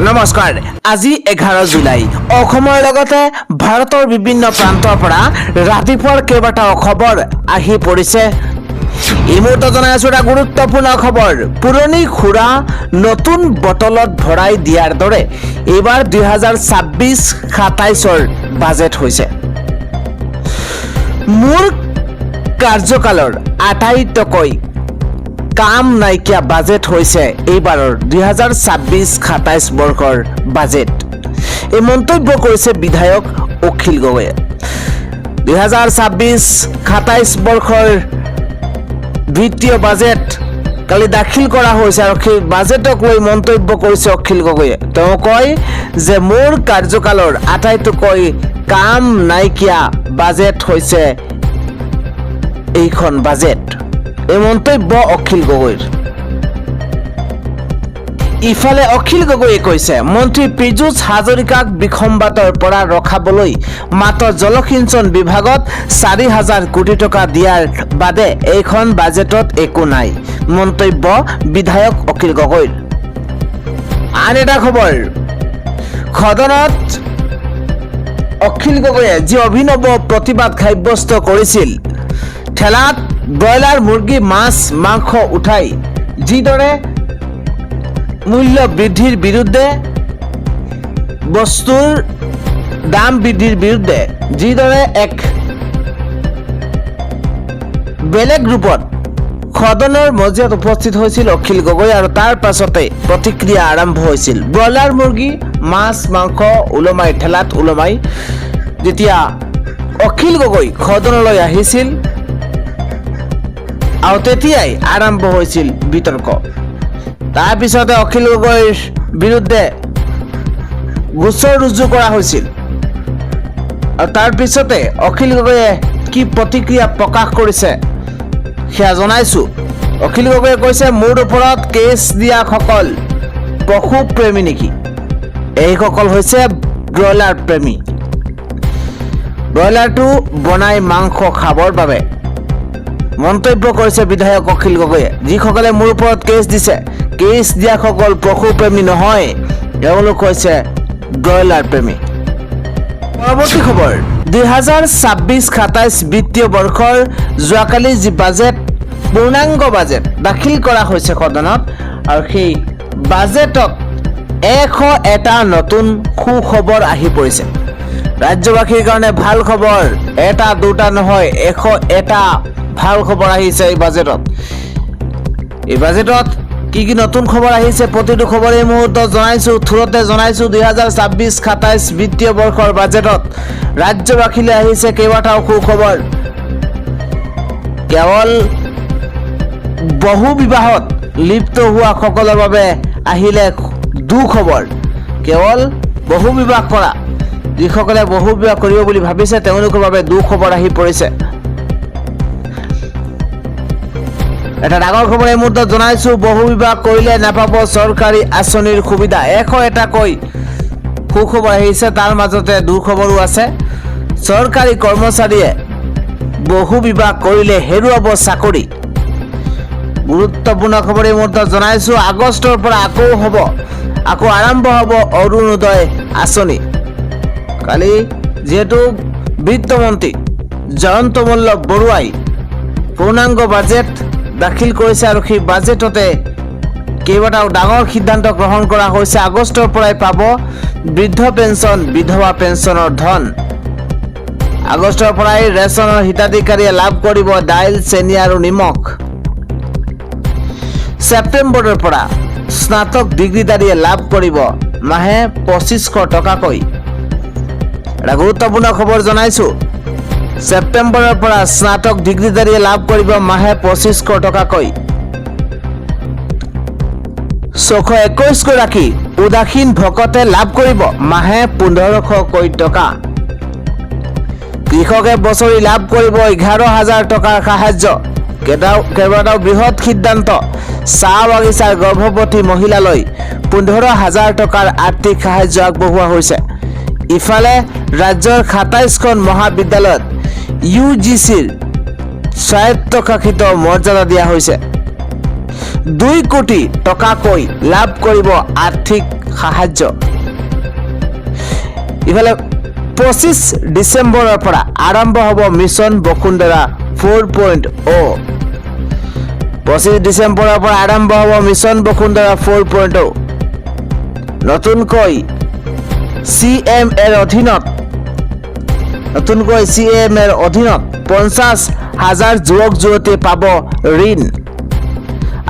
নমস্কাৰ আজি 11 জুলাই অসমৰ লগতে ভাৰতৰ বিভিন্ন প্ৰান্তৰ পৰা ৰাতিপুৱাৰ কেইবাটাও খবৰ আহি পৰিছে। এই মুহূৰ্তত জনাই আছো এটা গুৰুত্বপূৰ্ণ খবৰ। পুৰণি খুৰা নতুন বটলত ভৰাই দিয়াৰ দৰে এইবাৰ 2026-27ৰ বাজেট হৈছে। মোৰ কাৰ্যকালৰ আটাইতকৈ কাম নাইকিয়া বাজেট হৈছে এইবাৰৰ 2026-27 বৰ্ষৰ বাজেট। এই মন্তব্য কৰিছে বিধায়ক অখিল গগৈয়ে। 2026-27 বৰ্ষৰ বিত্তীয় বাজেট কালি দাখিল কৰা হৈছে আৰু সেই বাজেটক লৈ মন্তব্য কৰিছে অখিল গগৈয়ে। তেওঁ কয় যে মোৰ কাৰ্যকালৰ আটাইতকৈ কাম নাইকিয়া বাজেট হৈছে এইখন বাজেট। এই মন্তব্য অখিল গগৈৰ। ইফালে অখিল গগৈয়ে কৈছে মন্ত্ৰী পীযুষ হাজৰিকাক বিসম্বাদৰ পৰা ৰখাবলৈ মাত্ৰ জলসিঞ্চন বিভাগত 4,000 কোটি টকা দিয়াৰ বাদে এইখন বাজেটত একো নাই। মন্তব্য বিধায়ক অখিল গগৈৰ। আন এটা খবৰ, সদনত অখিল গগৈয়ে যি অভিনৱ প্ৰতিবাদ সাব্যস্ত কৰিছিল, ঠেলাত ব্ৰইলাৰ মুৰ্গী মাছ মাংস উঠাই যিদৰে মূল্য বৃদ্ধিৰ বিৰুদ্ধে বস্তুৰ দাম বৃদ্ধিৰ বিৰুদ্ধে যিদৰে এক বেলেগ ৰূপত সদনৰ মজিয়াত উপস্থিত হৈছিল অখিল গগৈ আৰু তাৰ পাছতে প্ৰতিক্ৰিয়া আৰম্ভ হৈছিল। ব্ৰইলাৰ মুৰ্গী মাছ মাংস ওলমাই ঠেলাত ওলমাই যেতিয়া অখিল গগৈ সদনলৈ আহিছিল আৰু তেতিয়াই আৰম্ভ হৈছিল বিতৰ্ক। তাৰপিছতে অখিল গগৈৰ বিৰুদ্ধে গোচৰ ৰুজু কৰা হৈছিল আৰু তাৰপিছতে অখিল গগৈয়ে কি প্ৰতিক্ৰিয়া প্ৰকাশ কৰিছে সেয়া জনাইছো। অখিল গগৈয়ে কৈছে মোৰ ওপৰত কেছ দিয়াসকল পশু প্ৰেমী নেকি? এইসকল হৈছে ব্ৰইলাৰ প্ৰেমী। ব্ৰইলাৰটো বনাই মাংস খাবৰ বাবে মন্তব্য কৰিছে বিধায়ক অখিল গগৈয়ে। যিসকলে মোৰ ওপৰত কেছ দিছে, কেছ দিয়াসকল পশুপ্ৰেমী নহয়, তেওঁলোক হৈছে ব্ৰইলাৰ প্ৰেমী। পৰৱৰ্তী খবৰ, 2026-27 বিত্তীয় বৰ্ষৰ যোৱাকালি যি বাজেট পূৰ্ণাংগ বাজেট দাখিল কৰা হৈছে সদনত আৰু সেই বাজেটত 101টা নতুন সুখবৰ আহি পৰিছে। ৰাজ্যবাসীৰ কাৰণে ভাল খবৰ, এটা দুটা নহয় 101টা ভাল খবৰ আহিছে এই বাজেটত। এই বাজেটত কি কি নতুন খবৰ আহিছে প্ৰতিটো খবৰ এই মুহূৰ্তত জনাইছো, থুৰতে জনাইছো। 2026-27 বিত্তীয় বৰ্ষৰ বাজেটত ৰাজ্যবাসীলৈ আহিছে কেইবাটাও সুখবৰ। কেৱল বহু বিবাহত লিপ্ত হোৱা সকলৰ বাবে আহিলে দুখবৰ। কেৱল বহু বিবাহ কৰা যিসকলে বহু বিবাহ কৰিব বুলি ভাবিছে তেওঁলোকৰ বাবে দুখবৰ আহি পৰিছে। এটা ডাঙৰ খবৰ এই মুহূৰ্তত জনাইছো, বহু বিবাহ কৰিলে নাপাব চৰকাৰী আঁচনিৰ সুবিধা। 101টাকৈ সুখবৰ আহিছে, তাৰ মাজতে দুখবৰো আছে। চৰকাৰী কৰ্মচাৰীয়ে বহু বিবাহ কৰিলে হেৰুৱাব চাকৰি। গুৰুত্বপূৰ্ণ খবৰ এই মুহূৰ্তত জনাইছো। আগষ্টৰ পৰা আকৌ আৰম্ভ হ'ব অৰুণোদয় আঁচনি। কালি যিহেতু বিত্তমন্ত্ৰী জয়ন্ত মল্ল বৰুৱাই পূৰ্ণাংগ বাজেট দাখিল কৰিছে আৰু সেই বাজেটতে কেইবাটাও ডাঙৰ সিদ্ধান্ত গ্ৰহণ কৰা হৈছে। আগষ্টৰ পৰাই পাব বৃদ্ধ পেঞ্চন বিধৱা পেঞ্চনৰ ধন। আগষ্টৰ পৰাই ৰেচনৰ হিতাধিকাৰীয়ে লাভ কৰিব দাইল চেনি আৰু নিমখ। ছেপ্টেম্বৰৰ পৰা স্নাতক ডিগ্ৰীধাৰীয়ে লাভ কৰিব মাহে 2500 টকাকৈ। এটা গুৰুত্বপূৰ্ণ খবৰ জনাইছো, ছেপ্টেম্বৰৰ পৰা স্নাতক ডিগ্ৰীধাৰীয়ে লাভ কৰিব মাহে 2500 টকাকৈ। 621 গৰাকী উদাসীন ভকতে লাভ কৰিব মাহে 1500কৈ টকা। কৃষকে বছৰি লাভ কৰিব 11,000 টকাৰ সাহায্য। কেইবাটাও বৃহৎ সিদ্ধান্ত, চাহ বাগিচাৰ গৰ্ভৱতী মহিলালৈ 15,000 টকাৰ আৰ্থিক সাহায্য আগবঢ়োৱা হৈছে। ইফালে ৰাজ্যৰ 27খন মহাবিদ্যালয়ত UGCৰ স্বায়ত্তশাসিত মৰ্যাদা দিয়া হৈছে। 2 কোটি টকাকৈ লাভ কৰিব আৰ্থিক সাহায্য। ইফালে 25 ডিচেম্বৰৰ পৰা আৰম্ভ হ'ব মিছন বসুন্ধৰা 4.0। 25 ডিচেম্বৰৰ পৰা আৰম্ভ হ'ব মিছন বসুন্ধৰা 4.0। নতুনকৈ CMAৰ অধীনত 50,000 যুৱক যুৱতী পাব ঋণ।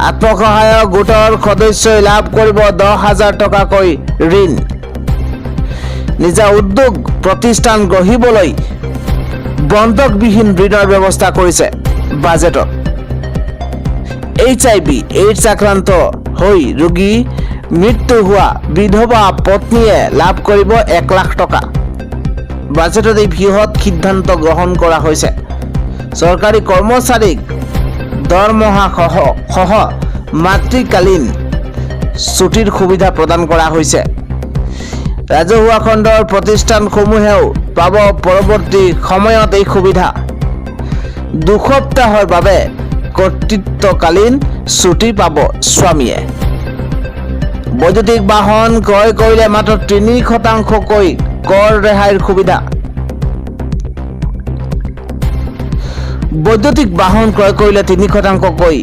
আত্মসহায়ক গোটৰ সদস্যই লাভ কৰিব 10,000 টকাকৈ ঋণ। নিজা উদ্যোগ প্ৰতিষ্ঠান গঢ়িবলৈ বন্ধকবিহীন ঋণৰ ব্যৱস্থা কৰিছে বাজেটত। HIV/AIDS আক্ৰান্ত হৈ ৰোগী মৃত্যু হোৱা বিধৱা পত্নীয়ে লাভ কৰিব 1 লাখ টকা। বাজেটত এই বৃহৎ সিদ্ধান্ত গ্ৰহণ কৰা হৈছে। চৰকাৰী কৰ্মচাৰীক দৰমহা সহ মাতৃকালীন ছুটিৰ সুবিধা প্ৰদান কৰা হৈছে। ৰাজহুৱা খণ্ডৰ প্ৰতিষ্ঠানসমূহেও পাব পৰৱৰ্তী সময়ত এই সুবিধা। 2 সপ্তাহৰ বাবে কৰ্তৃত্বকালীন ছুটি পাব স্বামীয়ে। বৈদ্যুতিক বাহন ক্ৰয় কৰিলে মাত্ৰ 3% কৰ ৰেহাইৰ সুবিধা। বৈদ্যুতিক বাহন ক্ৰয় কৰিলে 3%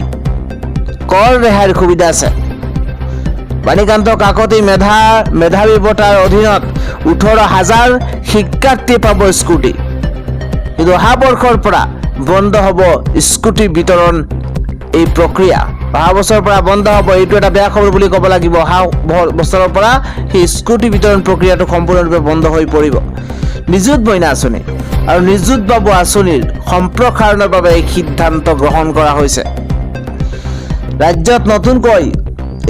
কৰ ৰেহাইৰ সুবিধা আছে। বাণীকান্ত কাকতি মেধাৱী বঁটাৰ অধীনত 18,000 শিক্ষাৰ্থী পাব স্কুটি। কিন্তু অহা বৰ্ষৰ পৰা বন্ধ হ'ব স্কুটি বিতৰণ এই প্ৰক্ৰিয়া। অহা বছৰৰ পৰা বন্ধ হ'ব, এইটো এটা বেয়া খবৰ বুলি ক'ব লাগিব। অহা বছৰৰ পৰা সেই স্কুটি বিতৰণ প্ৰক্ৰিয়াটো সম্পূৰ্ণৰূপে বন্ধ হৈ পৰিব। নিযুত মইনা আঁচনি আৰু নিযুত বাবু আঁচনিৰ সম্প্ৰসাৰণৰ বাবে এই সিদ্ধান্ত গ্ৰহণ কৰা হৈছে। ৰাজ্যত নতুনকৈ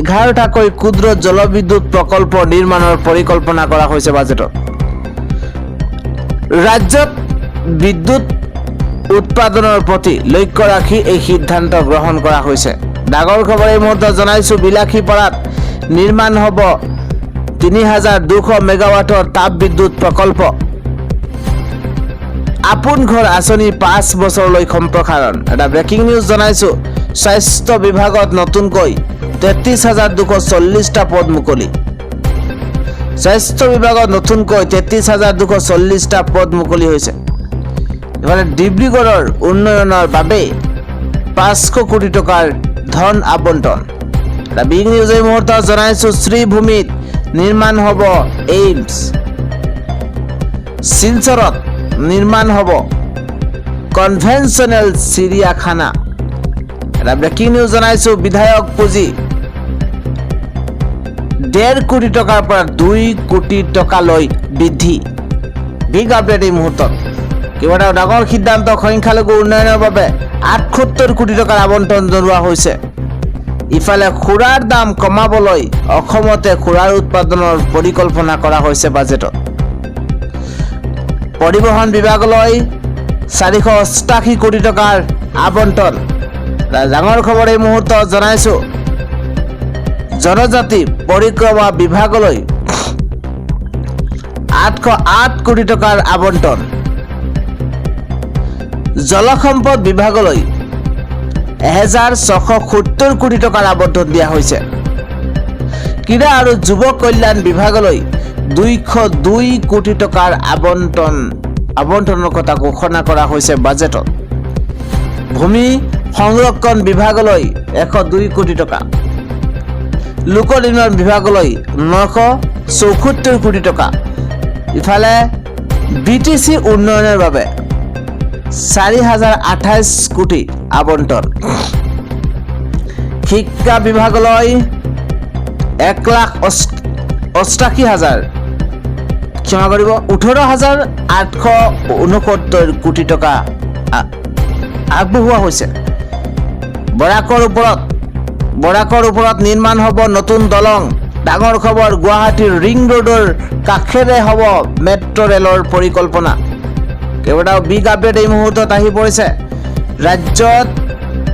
11টাকৈ ক্ষুদ্ৰ জলবিদ্যুৎ প্ৰকল্প নিৰ্মাণৰ পৰিকল্পনা কৰা হৈছে বাজেটত। ৰাজ্যত বিদ্যুৎ উৎপাদনৰ প্ৰতি লক্ষ্য ৰাখি এই সিদ্ধান্ত গ্ৰহণ কৰা হৈছে। ডাঙৰ খবৰ এই মুহূৰ্তত জনাইছোঁ, বিলাসীপাৰাত নিৰ্মাণ হ'ব 3,200 মেগাৱাটৰ তাপ বিদ্যুৎ প্ৰকল্প। আপোন ঘৰ আঁচনি 5 বছৰলৈ সম্প্ৰসাৰণ। এটা ব্ৰেকিং নিউজ জনাইছোঁ, স্বাস্থ্য বিভাগত নতুনকৈ 33,240টা পদ মুকলি। স্বাস্থ্য বিভাগত নতুনকৈ 33,240টা পদ মুকলি হৈছে। ইফালে ডিব্ৰুগড়ৰ উন্নয়নৰ বাবে 500 কোটি টকাৰ ধন আবণ্টন। এটা বিগ নিউজ এই মুহূৰ্তত জনাইছোঁ, শ্ৰীভূমিত নিৰ্মাণ হ'ব এইমছ। শিলচৰত নিৰ্মাণ হ'ব কনভেনশ্যনেল চিৰিয়াখানা। এটা ব্ৰেকিং নিউজ জনাইছোঁ, বিধায়ক পুঁজি 1.5 কোটি টকাৰ পৰা 2 কোটি টকালৈ বৃদ্ধি। বিগ আপডেট এই মুহূৰ্তত। কিবা এটা ডাঙৰ সিদ্ধান্ত। সংখ্যালঘু উন্নয়নৰ বাবে 78 কোটি টকাৰ আবণ্টন জনোৱা হৈছে। ইফালে খুৰাৰ দাম কমাবলৈ অসমতে খুৰাৰ উৎপাদনৰ পৰিকল্পনা কৰা হৈছে বাজেটত। পৰিবহণ বিভাগলৈ 488 কোটি টকাৰ আবণ্টন। ডাঙৰ খবৰ এই মুহূৰ্তত জনাইছোঁ, জনজাতি পৰিক্ৰমা বিভাগলৈ 808 কোটি টকাৰ আবণ্টন। জলসম্পদ বিভাগলৈ 1,670 কোটি টকাৰ আবণ্টন দিয়া হৈছে। ক্ৰীড়া আৰু যুৱ কল্যাণ বিভাগলৈ 202 কোটি টকাৰ আবণ্টনৰ কথা ঘোষণা কৰা হৈছে বাজেটত। ভূমি সংৰক্ষণ বিভাগলৈ 102 কোটি টকা। লোক নিৰ্মাণ বিভাগলৈ 974 কোটি টকা। ইফালে BTC উন্নয়নৰ বাবে 4,028 কোটি আবণ্টন। শিক্ষা বিভাগলৈ 1,88,000 ক্ষমা কৰিব 18,869 কোটি টকা আগবঢ়োৱা হৈছে। বৰাকৰ ওপৰত নিৰ্মাণ হ'ব নতুন দলং। ডাঙৰ খবৰ, গুৱাহাটীৰ ৰিং ৰোডৰ কাষেৰে হ'ব মেট্ৰ' ৰেলৰ পৰিকল্পনা। কেইবাটাও বিগ আপডেট এই মুহূৰ্তত আহি পৰিছে। ৰাজ্যত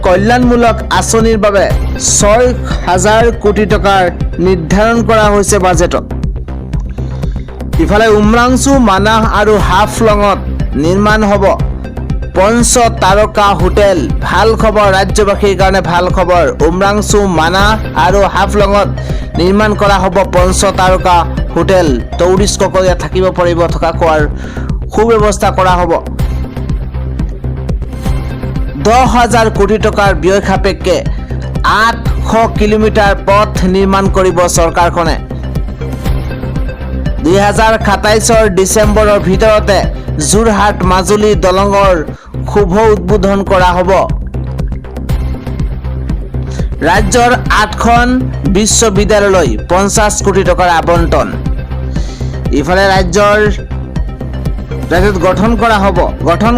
কল্যাণমূলক আঁচনিৰ বাবে 6,000 কোটি টকাৰ নিৰ্ধাৰণ কৰা হৈছে বাজেটত। ইফালে উমৰাংচু, মানাহ আৰু হাফলঙত নিৰ্মাণ হ'ব পঞ্চ তাৰকা হোটেল। ভাল খবৰ, ৰাজ্যবাসীৰ কাৰণে ভাল খবৰ। উমৰাংচু, মানা আৰু হাফলঙত নিৰ্মাণ কৰা হ'ব পঞ্চ তাৰকা হোটেল। টুৰিষ্টসকলে ইয়াত থাকিব পাৰিব, থকা খোৱাৰ সুব্যৱস্থা কৰা হ'ব। 10,000 কোটি টকাৰ ব্যয় সাপেক্ষে 800 কিলোমিটাৰ পথ নিৰ্মাণ কৰিব চৰকাৰখনে। 2027 ডিচেম্বৰৰ ভিতৰতে যোৰহাট মাজুলী দলঙৰ শুভ উদ্বোধন কৰা হ'ব। ৰাজ্যৰ 8খন বিশ্ববিদ্যালয়লৈ 50 কোটি টকাৰ আবণ্টন। ইফালে ৰাজ্যত গঠন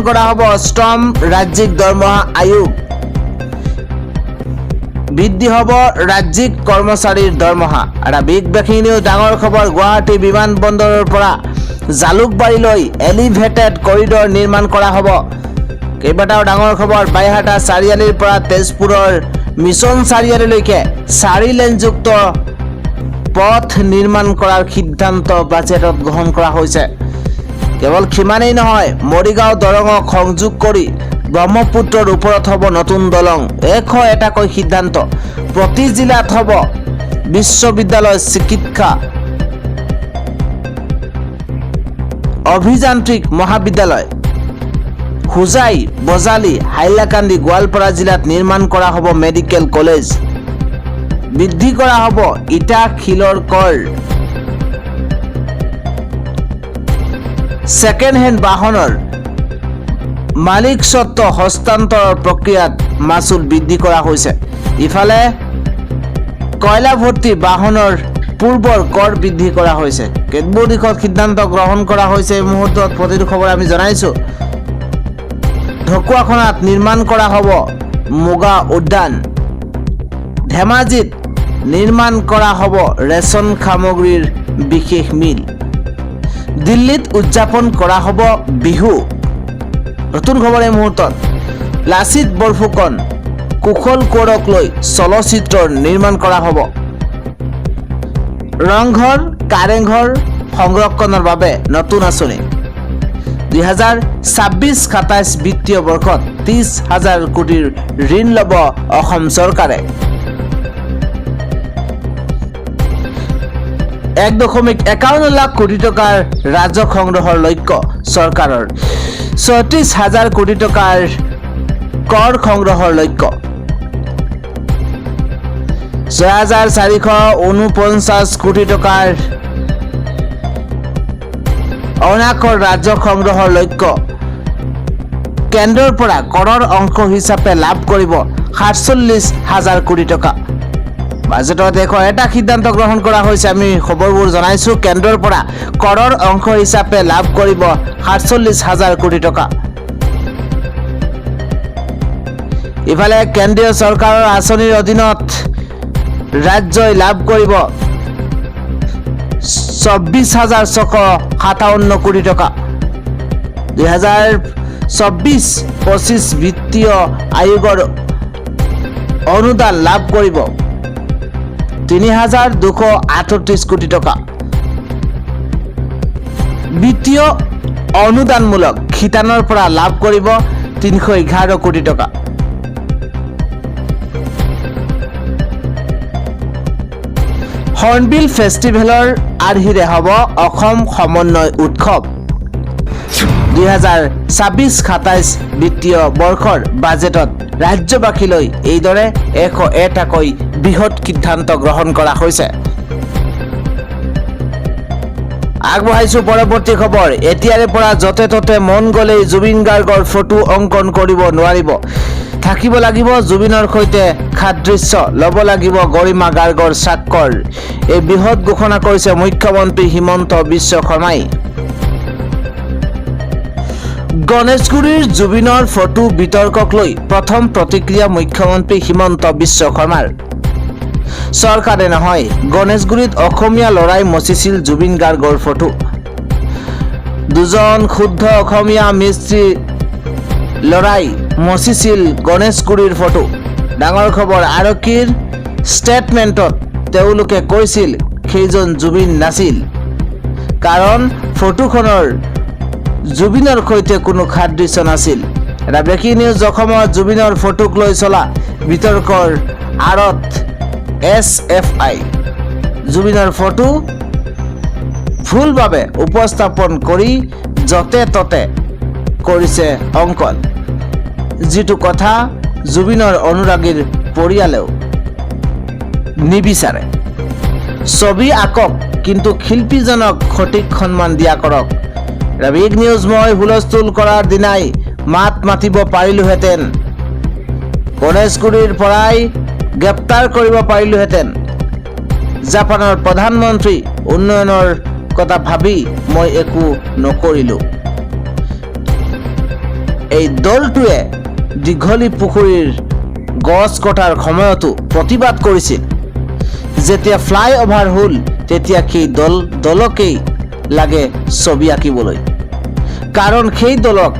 কৰা হ'ব অষ্টম ৰাজ্যিক দৰমহা আয়োগ। বৃদ্ধি হ'ব ৰাজ্যিক কৰ্মচাৰীৰ দৰমহা। এটা ব্ৰেকিং নিউজ, ডাঙৰ খবৰ। গুৱাহাটী বিমানবন্দৰৰ পৰা জালুকবাৰীলৈ এলিভেটেড কৰিডৰ নিৰ্মাণ কৰা হ'ব। কেইবাটাও ডাঙৰ খবৰ। বাইহাটা চাৰিআলিৰ পৰা তেজপুৰৰ মিছন চাৰিআলিলৈকে 4 লেনযুক্ত পথ নিৰ্মাণ কৰাৰ সিদ্ধান্ত বাজেটত গ্ৰহণ কৰা হৈছে। কেৱল সিমানেই নহয়, মৰিগাঁও দলঙক সংযোগ কৰি ব্ৰহ্মপুত্ৰৰ ওপৰত হ'ব নতুন দলং। 101কৈ সিদ্ধান্ত। প্ৰতি জিলাত হ'ব বিশ্ববিদ্যালয়, চিকিৎসা, অভিযান্ত্ৰিক মহাবিদ্যালয়। হোজাই, বজালী, হাইলাকান্দি, গোৱালপাৰা জিলাত নিৰ্মাণ কৰা হ'ব মেডিকেল কলেজ। বৃদ্ধি কৰা হ'ব ইটা শিলৰ কৰ। ছেকেণ্ড হেণ্ড বাহনৰ মালিকস্বত্ব হস্তান্তৰৰ প্ৰক্ৰিয়াত মাচুল বৃদ্ধি কৰা হৈছে। ইফালে কয়লা ভৰ্তি বাহনৰ পূৰ্বৰ কৰ বৃদ্ধি কৰা হৈছে। কেতবোৰ দিশত সিদ্ধান্ত গ্ৰহণ কৰা হৈছে। এই মুহূৰ্তত প্ৰতিটো খবৰ আমি জনাইছো। ঢকুৱাখনাত নিৰ্মাণ কৰা হ'ব মুগা উদ্যান। ধেমাজিত নিৰ্মাণ কৰা হ'ব ৰেচন সামগ্ৰীৰ বিশেষ মিল। দিল্লীত উদযাপন কৰা হ'ব বিহু। নতুন খবৰ এই মুহূৰ্তত। লাচিত বৰফুকন, কুশল কোঁৱৰক লৈ চলচ্চিত্ৰৰ নিৰ্মাণ কৰা হ'ব। ৰংঘৰ, কাৰেংঘৰ সংৰক্ষণৰ বাবে নতুন আঁচনি। 2026-27 বিত্তীয় বৰ্ষত 30,000 কোটিৰ ঋণ ল'ব অসম চৰকাৰে। 1.51 লাখ কোটি টকাৰ ৰাজহ সংগ্ৰহৰ লক্ষ্য চৰকাৰৰ। 34,000 কোটি টকাৰ কৰ সংগ্ৰহৰ লক্ষ্য। 6,449 কোটি টকাৰ অনাকৰ ৰাজহ সংগ্ৰহৰ লক্ষ্য। কেন্দ্ৰৰ পৰা কৰৰ অংশ হিচাপে লাভ কৰিব 47,000 কোটি টকা। বাজেটত এটা সিদ্ধান্ত গ্ৰহণ কৰা হৈছে। আমি খবৰবোৰ জনাইছো। কেন্দ্ৰৰ পৰা কৰৰ অংশ হিচাপে লাভ কৰিব 47,000 কোটি টকা। ইফালে কেন্দ্ৰীয় চৰকাৰৰ আঁচনিৰ অধীনত ৰাজ্যই লাভ কৰিব 24,657 কোটি টকা। 2024-25 বিত্তীয় আয়োগৰ অনুদান লাভ কৰিব 3,238 কোটি টকা। বিত্তীয় অনুদানমূলক শিতানৰ পৰা লাভ কৰিব 311 কোটি টকা। হৰ্ণবিল ফেষ্টিভেলৰ আৰ্হিৰে হ'ব অসম সমন্বয় উৎসৱ। 2026-27 বিত্তীয় বৰ্ষৰ বাজেটত ৰাজ্যবাসীলৈ এইদৰে 101কৈ বৃহৎ সিদ্ধান্ত গ্ৰহণ কৰা হৈছে। আগবঢ়াইছো পৰৱৰ্তী খবৰ। এতিয়াৰে পৰা য'তে ত'তে মন গ'লেই জুবিন গাৰ্গৰ ফটো অংকন কৰিব নোৱাৰিব। থাকিব লাগিব জুবিনৰ সৈতে সাদৃশ্য, ল'ব লাগিব গৰিমা গাৰ্গৰ স্বাক্ষৰ। এই বৃহৎ ঘোষণা কৰিছে মুখ্যমন্ত্ৰী হিমন্ত বিশ্ব শৰ্মাই। গণেশগুৰিৰ জুবিনৰ ফটো বিতৰ্কক লৈ প্ৰথম প্ৰতিক্ৰিয়া মুখ্যমন্ত্ৰী হিমন্ত বিশ্ব শৰ্মাৰ। চৰকাৰে নহয়, গণেশগুৰিত অসমীয়া ল'ৰাই মচিছিল জুবিন গাৰ্গৰ ফটো। দুজন শুদ্ধ অসমীয়া মিস্ত্ৰী ল'ৰাই মচিছিল গণেশগুৰিৰ ফটো। ডাঙৰ খবৰ। আৰক্ষীৰ ষ্টেটমেণ্টত তেওঁলোকে কৈছিল সেইজন জুবিন নাছিল, কাৰণ ফটোখনৰ জুবিনৰ সৈতে কোনো সাদৃশ্য নাছিল। এটা ব্ৰেকিং নিউজ অসমত জুবিনৰ ফটোক লৈ চলা বিতৰ্কৰ আঁৰত SFI জুবিনৰ ফটো ভুলভাৱে উপস্থাপন কৰি যতে ততে কৰিছে অংকন, যিটো কথা জুবিনৰ অনুৰাগীৰ পৰিয়ালেও নিবিচাৰে। ছবি আঁকক কিন্তু শিল্পীজনক সঠিক সন্মান দিয়া কৰক। বিগ নিউজ মই হুলস্থুল কৰাৰ দিনাই মাত মাতিব পাৰিলোহেঁতেন, গণেশগুৰিৰ পৰাই গ্ৰেপ্তাৰ কৰিব পাৰিলোহেঁতেন। জাপানৰ প্ৰধানমন্ত্ৰী উন্নয়নৰ কথা ভাবি মই একো নকৰিলোঁ। এই দলটোৱে দীঘলী পুখুৰীৰ গছ কটাৰ সময়তো প্ৰতিবাদ কৰিছিল। যেতিয়া ফ্লাইঅভাৰ হ'ল তেতিয়া সেই দলকেই লাগে ছবি আঁকিবলৈ, কাৰণ সেই দলক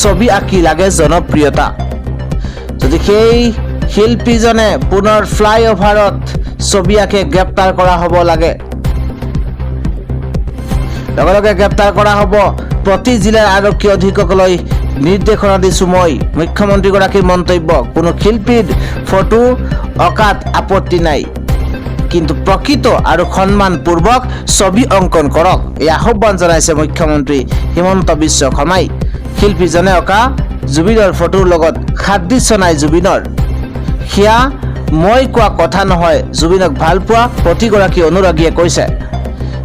ছবি আঁকি লাগে জনপ্ৰিয়তা। যদি সেই শিল্পীজনে পুনৰ ফ্লাইঅভাৰত ছবি আঁকি গ্ৰেপ্তাৰ কৰা হ'ব লাগে, লগে লগে গ্ৰেপ্তাৰ কৰা হ'ব। প্ৰতি জিলাৰ আৰক্ষী অধীক্ষকলৈ নিৰ্দেশনা দিছোঁ মই। মুখ্যমন্ত্ৰীগৰাকীৰ মন্তব্য, কোনো শিল্পীৰ ফটো অঁকাত আপত্তি নাই, কিন্তু প্ৰকৃত আৰু সন্মানপূৰ্বক ছবি অংকন কৰক। এই আহ্বান জনাইছে মুখ্যমন্ত্ৰী হিমন্ত বিশ্ব শৰ্মাই। শিল্পীজনে অঁকা জুবিনৰ ফটোৰ লগত সাদৃশ্য নাই জুবিনৰ, সেয়া মই কোৱা কথা নহয়, জুবিনক ভাল পোৱা প্ৰতিগৰাকী অনুৰাগীয়ে কৈছে।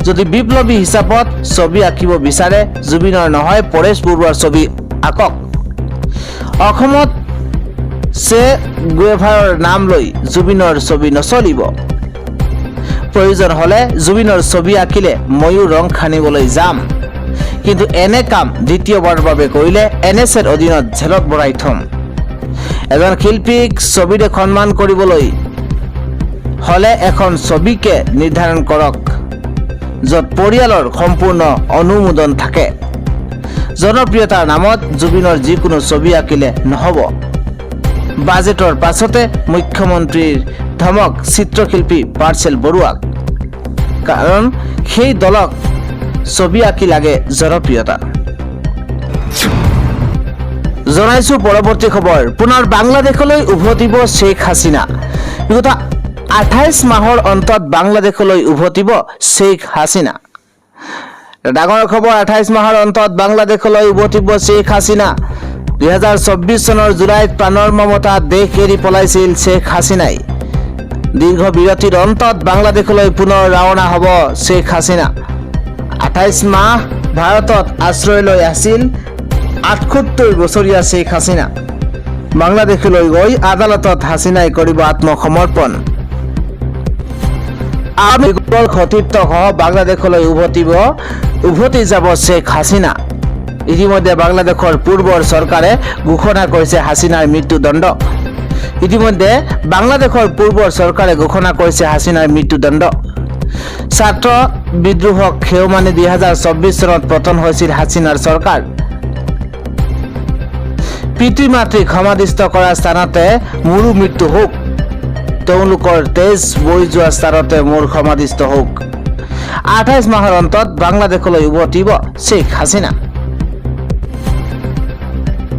যদি বিপ্লৱী হিচাপত ছবি আঁকিব বিচাৰে, জুবিনৰ নহয় পৰেশ বৰুৱাৰ ছবি আঁকক। অসমত চে গুয়েভাৰৰ নাম লৈ জুবিনৰ ছবি নচলিব। প্ৰয়োজন হ'লে জুবিনৰ ছবি আঁকিলে ময়ো ৰং সানিবলৈ যাম, কিন্তু এনে কাম দ্বিতীয়বাৰৰ বাবে কৰিলে NSAৰ অধীনত জেলত ভৰাই থম। এজন শিল্পীক ছবিৰে সন্মান কৰিবলৈ হ'লে এখন ছবিকে নিৰ্ধাৰণ কৰক, য'ত পৰিয়ালৰ সম্পূৰ্ণ অনুমোদন থাকে। জনপ্ৰিয়তাৰ নামত জুবিনৰ যিকোনো ছবি আঁকিলে নহ'ব। বাজেটৰ পাছতে মুখ্যমন্ত্ৰীৰ ধমক চিত্ৰশিল্পী পাৰ্চেল বৰুৱাক, কাৰণ সেই দলক ছবি আঁকি লাগে জনপ্ৰিয়তা। জনাইছো পৰৱৰ্তী খবৰ। পুনৰ বাংলাদেশলৈ উভতিব শ্বেখ হাছিনা। বিগত 28 মাহৰ অন্তত বাংলাদেশলৈ উভতিব শ্বেখ হাছিনা। ডাঙৰ খবৰ, 28 মাহৰ অন্তত বাংলাদেশলৈ উভতিব শ্বেখ হাছিনা। 2024 চনৰ জুলাইত প্ৰাণৰ মমতাত দেশ এৰি পলাইছিল শ্বেখ হাছিনাই। দীৰ্ঘ বিৰতিৰ অন্তত বাংলাদেশলৈ পুনৰ ৰাওনা হ'ব শ্বেখ হাছিনা। 28 মাহ ভাৰতত আশ্ৰয় লৈ আছিল 78 বছৰীয়া শ্বেখ হাছিনা। বাংলাদেশলৈ গৈ আদালতত হাছিনাই কৰিব আত্মসমৰ্পণ। সতীৰ্থসহ বাংলাদেশলৈ উভতি যাব শ্বেখ হাছিনা। ইতিমধ্যে বাংলাদেশৰ পূৰ্বৰ চৰকাৰে ঘোষণা কৰিছে হাছিনাৰ মৃত্যুদণ্ড। ছাত্ৰ বিদ্ৰোহক সেও মানি 2024 চনত পতন হৈছিল হাছিনাৰ চৰকাৰ। পিতৃ মাতৃক সমাধিস্থ কৰা স্থানতে মোৰো মৃত্যু হওক, তেওঁলোকৰ তেজ বৈ যোৱা স্থানতে মোৰ সমাধিস্থ হওক। 28 মাহৰ অন্তত বাংলাদেশলৈ উভতিব শ্বেখ হাছিনা।